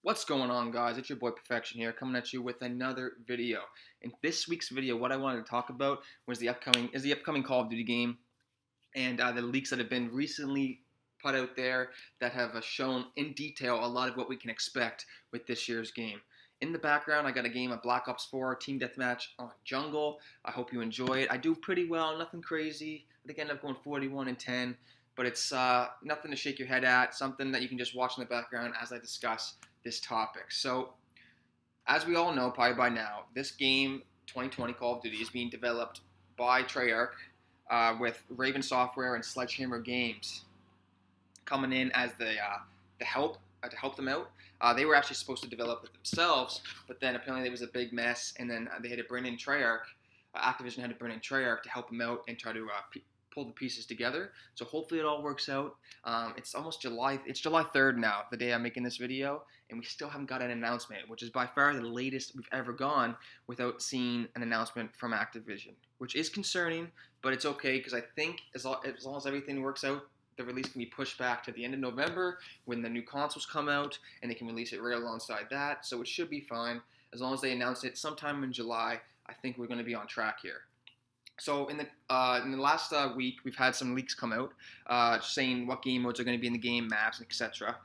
What's going on, guys? It's your boy Perfection here, coming at you with another video. In this week's video, what I wanted to talk about was the upcoming Call of Duty game and the leaks that have been recently put out there that have shown in detail a lot of what we can expect with this year's game. In the background, I got a game of Black Ops 4 Team Deathmatch on Jungle. I hope you enjoy it. I do pretty well, nothing crazy. I think I end up going 41-10, but it's nothing to shake your head at. Something that you can just watch in the background as I discuss this topic. So, as we all know, probably by now, this game, 2020 Call of Duty, is being developed by Treyarch with Raven Software and Sledgehammer Games coming in as the help to help them out. They were actually supposed to develop it themselves, but then apparently there was a big mess, and then they had to bring in Treyarch. Activision had to bring in Treyarch to help them out and try to pull the pieces together. So hopefully it all works out. It's almost July. It's July 3rd now, the day I'm making this video, and we still haven't got an announcement, which is by far the latest we've ever gone without seeing an announcement from Activision, which is concerning, but it's okay because I think as long as everything works out, the release can be pushed back to the end of November when the new consoles come out, and they can release it right alongside that. So it should be fine as long as they announce it sometime in July. I think we're going to be on track here. So in the last week, we've had some leaks come out saying what game modes are going to be in the game, maps, etc.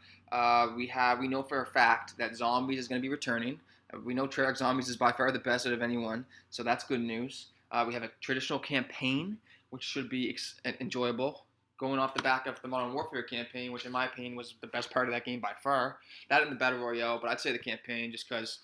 We know for a fact that Zombies is going to be returning. We know Treyarch Zombies is by far the best out of anyone, so that's good news. We have a traditional campaign, which should be enjoyable, going off the back of the Modern Warfare campaign, which in my opinion was the best part of that game by far. That and the Battle Royale, but I'd say the campaign just because,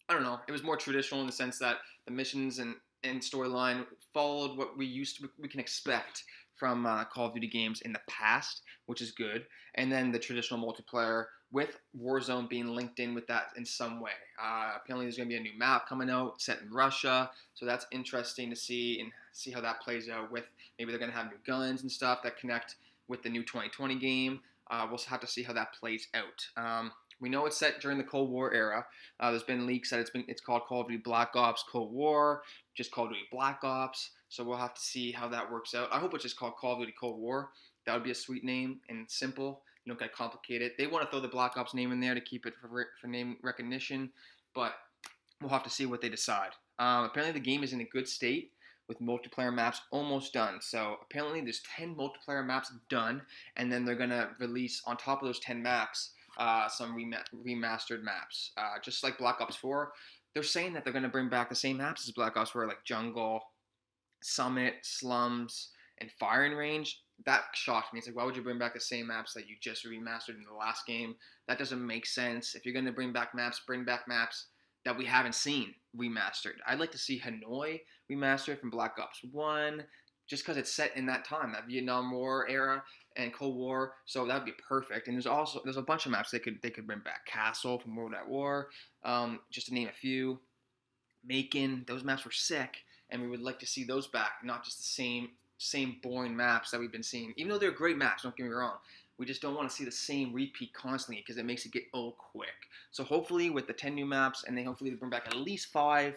I don't know, it was more traditional in the sense that the missions and storyline followed what we can expect from Call of Duty games in the past, which is good. And then the traditional multiplayer with Warzone being linked in with that in some way. Apparently there's going to be a new map coming out set in Russia, so that's interesting to see and see how that plays out with maybe they're going to have new guns and stuff that connect with the new 2020 game. We'll have to see how that plays out. We know it's set during the Cold War era. There's been leaks that it's called Call of Duty Black Ops Cold War, just Call of Duty Black Ops. So we'll have to see how that works out. I hope it's just called Call of Duty Cold War. That would be a sweet name and simple. You don't get complicated. They want to throw the Black Ops name in there to keep it for name recognition, but we'll have to see what they decide. Apparently the game is in a good state with multiplayer maps almost done. So apparently there's 10 multiplayer maps done, and then they're going to release on top of those 10 maps some remastered maps. Just like Black Ops 4, they're saying that they're going to bring back the same maps as Black Ops 4, like Jungle, Summit, Slums, and Firing Range. That shocked me. It's like, why would you bring back the same maps that you just remastered in the last game? That doesn't make sense. If you're going to bring back maps that we haven't seen remastered. I'd like to see Hanoi remastered from Black Ops 1, just because it's set in that time, that Vietnam War era and Cold War, so that would be perfect. And there's a bunch of maps they could bring back. Castle from World at War, just to name a few. Macon, those maps were sick, and we would like to see those back, not just the same boring maps that we've been seeing. Even though they're great maps, don't get me wrong, we just don't want to see the same repeat constantly because it makes it get old quick. So hopefully with the 10 new maps, and hopefully they bring back at least 5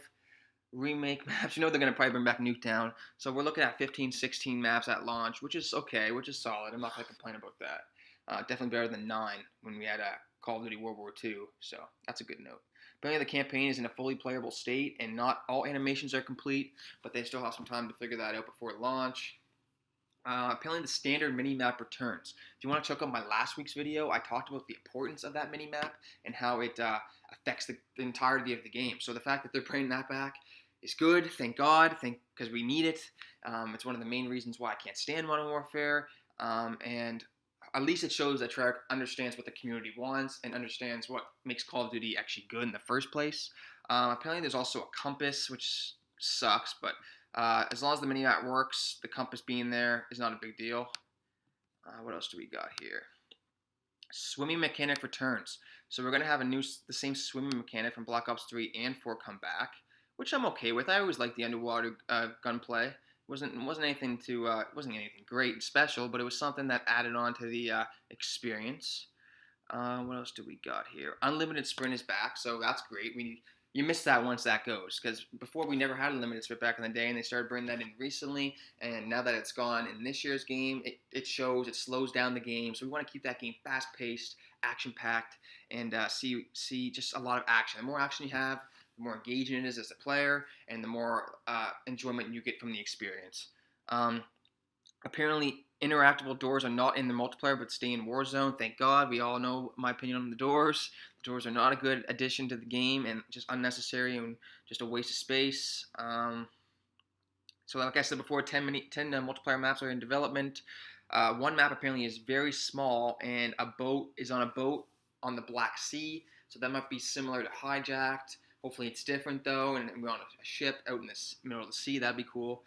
remake maps. You know they're going to probably bring back Nuketown. So we're looking at 15, 16 maps at launch, which is okay, which is solid. I'm not going to complain about that. Definitely better than 9 when we had Call of Duty World War II. So that's a good note. Apparently the campaign is in a fully playable state, and not all animations are complete, but they still have some time to figure that out before launch. Apparently the standard mini-map returns. If you want to check out my last week's video, I talked about the importance of that mini-map and how it affects the entirety of the game. So the fact that they're bringing that back is good, thank God, because we need it. It's one of the main reasons why I can't stand Modern Warfare, and at least it shows that Treyarch understands what the community wants and understands what makes Call of Duty actually good in the first place. Apparently there's also a compass, which sucks, but as long as the mini-map works, the compass being there is not a big deal. What else do we got here? Swimming mechanic returns. So we're going to have the same swimming mechanic from Black Ops 3 and 4 come back, which I'm okay with. I always liked the underwater gunplay. It wasn't anything great and special, but it was something that added on to the experience. What else do we got here? Unlimited sprint is back, so that's great. You miss that once that goes, because before we never had a limited sprint back in the day, and they started bringing that in recently, and now that it's gone in this year's game, it slows down the game, so we want to keep that game fast-paced action-packed, and see just a lot of action. The more action you have, the more engaging it is as a player, and the more enjoyment you get from the experience. Um, Apparently, interactable doors are not in the multiplayer, but stay in Warzone. Thank God. We all know my opinion on the doors. The doors are not a good addition to the game, and just unnecessary and just a waste of space. So, like I said before, 10 multiplayer maps are in development. One map apparently is very small, and a boat is on a boat on the Black Sea. So that might be similar to Hijacked. Hopefully, it's different though, and we're on a ship out in the middle of the sea. That'd be cool.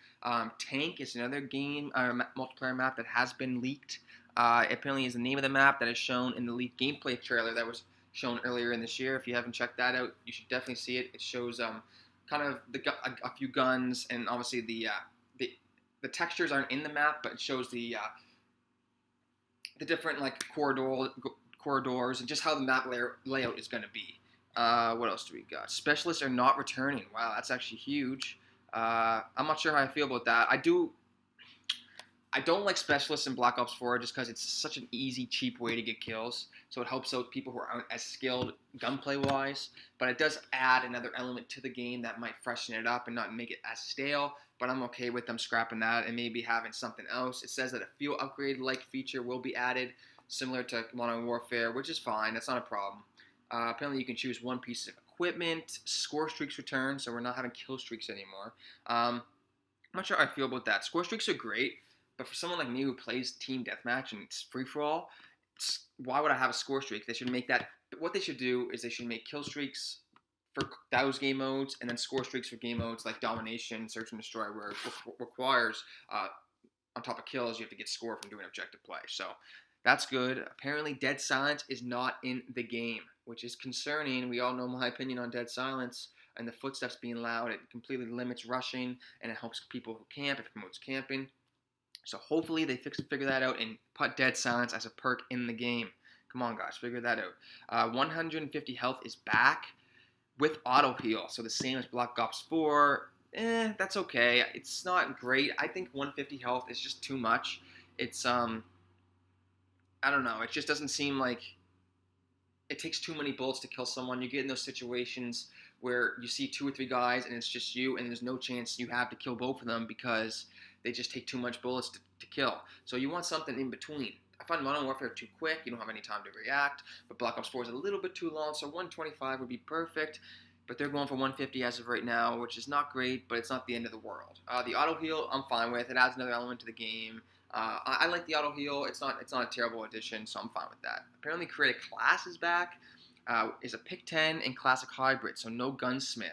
Tank is another game multiplayer map that has been leaked. Apparently, is the name of the map that is shown in the leaked gameplay trailer that was shown earlier in this year. If you haven't checked that out, you should definitely see it. It shows kind of a few guns, and obviously the textures aren't in the map, but it shows the different like corridors and just how the map layout is going to be. What else do we got? Specialists are not returning. Wow, that's actually huge. I'm not sure how I feel about that. I don't like specialists in Black Ops 4 just because it's such an easy, cheap way to get kills. So it helps out people who aren't as skilled gunplay-wise. But it does add another element to the game that might freshen it up and not make it as stale. But I'm okay with them scrapping that and maybe having something else. It says that a fuel upgrade-like feature will be added, similar to Modern Warfare, which is fine. That's not a problem. Apparently, you can choose one piece of equipment. Score streaks return, so we're not having kill streaks anymore. I'm not sure how I feel about that. Score streaks are great. But for someone like me who plays team deathmatch and it's free for all, why would I have a score streak? They should make that. What they should do is they should make kill streaks for those game modes, and then score streaks for game modes like domination, search and destroy, where it requires on top of kills you have to get score from doing objective play. So that's good. Apparently, Dead Silence is not in the game, which is concerning. We all know my opinion on Dead Silence. And the footsteps being loud, it completely limits rushing, and it helps people who camp. It promotes camping. So hopefully they figure that out and put Dead Silence as a perk in the game. Come on, guys, figure that out. 150 health is back with auto heal, so the same as Black Ops 4. That's okay. It's not great. I think 150 health is just too much. It's I don't know. It just doesn't seem like it takes too many bullets to kill someone. You get in those situations where you see 2 or 3 guys and it's just you, and there's no chance you have to kill both of them because they just take too much bullets to kill. So you want something in between. I find Modern Warfare too quick. You don't have any time to react. But Black Ops 4 is a little bit too long, so 125 would be perfect. But they're going for 150 as of right now, which is not great, but it's not the end of the world. The auto heal, I'm fine with. It adds another element to the game. I like the auto heal. It's not a terrible addition, so I'm fine with that. Apparently, Create a Class is back. Is a Pick 10 and Classic Hybrid, so no Gunsmith.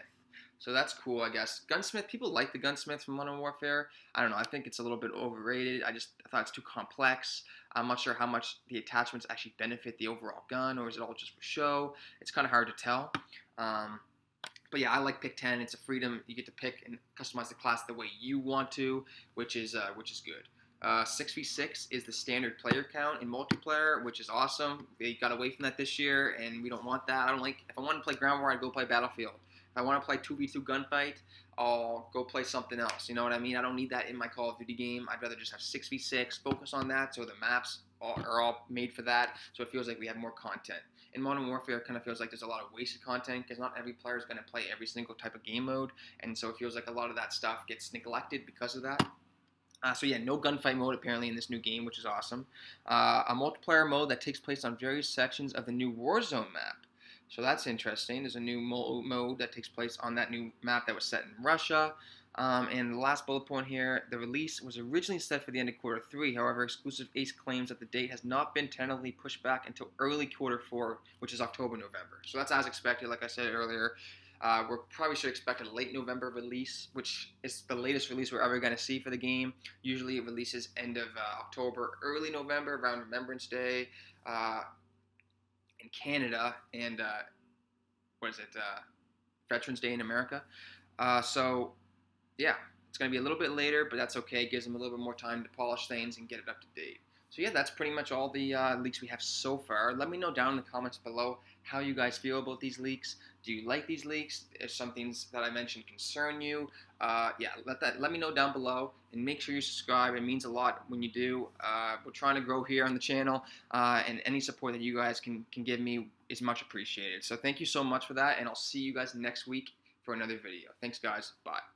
So that's cool, I guess. Gunsmith, people like the Gunsmith from Modern Warfare. I don't know, I think it's a little bit overrated. I thought it's too complex. I'm not sure how much the attachments actually benefit the overall gun, or is it all just for show? It's kind of hard to tell. But yeah, I like Pick 10. It's a freedom. You get to pick and customize the class the way you want to, which is good. 6v6 is the standard player count in multiplayer, which is awesome. They got away from that this year, and we don't want that. If I want to play Ground War, I'd go play Battlefield. If I want to play 2v2 gunfight, I'll go play something else. You know what I mean? I don't need that in my Call of Duty game. I'd rather just have 6v6, focus on that, so the maps are all made for that, so it feels like we have more content. In Modern Warfare, it kind of feels like there's a lot of wasted content, because not every player is going to play every single type of game mode, and so it feels like a lot of that stuff gets neglected because of that. So yeah, no gunfight mode apparently in this new game, which is awesome. A multiplayer mode that takes place on various sections of the new Warzone map. So that's interesting. There's a new mode that takes place on that new map that was set in Russia. And the last bullet point here, the release was originally set for the end of Q3. However, Exclusive Ace claims that the date has not been tentatively pushed back until early Q4, which is October, November. So that's as expected, like I said earlier. We probably should expect a late November release, which is the latest release we're ever going to see for the game. Usually it releases end of October, early November, around Remembrance Day in Canada, and Veterans Day in America. So, yeah, it's going to be a little bit later, but that's okay. It gives them a little bit more time to polish things and get it up to date. So yeah, that's pretty much all the leaks we have so far. Let me know down in the comments below how you guys feel about these leaks. Do you like these leaks? If some things that I mentioned concern you, yeah, let me know down below, and make sure you subscribe. It means a lot when you do. We're trying to grow here on the channel, and any support that you guys can give me is much appreciated. So thank you so much for that, and I'll see you guys next week for another video. Thanks, guys. Bye.